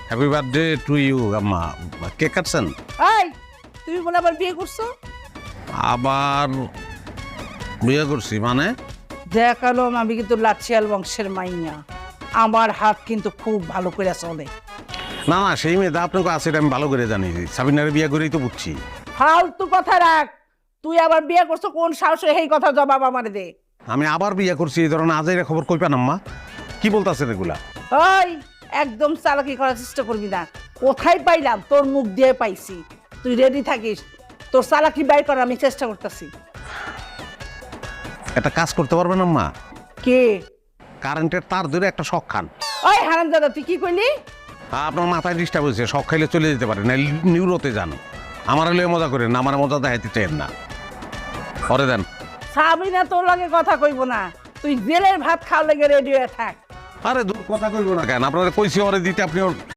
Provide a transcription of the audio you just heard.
Happy birthday to you আম্মা। Cake কাটছেন? এই তুমি বলে আবার বিয়ে করছো? আবার বিয়ে করছি মানে? দেখালো আমি কিন্তু লাচিয়াল বংশের মাইয়া, আমার হাত কিন্তু খুব ভালো করে চলে। না না, সেই মেয়েটা আপনাকে আছে এটা আমি ভালো করে জানি। সাবিনারে বিয়ে করেই তো বুঝছি। ফালতু কথা রাখ, তুই আবার বিয়ে করছো কোন সাহসে? এই কথা জবাব আমারে দে। আমি আবার বিয়ে করছি এই ধরনের আজের খবর কই পান আম্মা? কি বলতেছেন এগুলা? ওই একদম চালাকি করার চেষ্টা করবি না। কোথায় পাইলাম? তোর মুখ দিয়ে পাইছি। তুই রেডি থাকিস, তোর চালাকি বাইর করার আমি চেষ্টা করতেছি। একটা কাজ করতে পারবেন আম্মা? কে? কারেন্টের তার ধরে একটা শখ খান। ওই হারামজাদা তুই কি কইলি? আপনার মাথায় ডিস্টার্ব হয়েছে, শখ খাইলে চলে যেতে পারে না, নিউরোতে যান। আমার হলে মজা করেন না, আমার মজা দেখাইতে চান না। পরে দেন। সাবিনা তোর লগে কথা কইব না, তুই জেলের ভাত খাওয়া লেগে রেডি হয়ে থাক। আরে দূর কথা কইব না কেন? আপনারা কইছি ওরে দিতে, আপনি ওর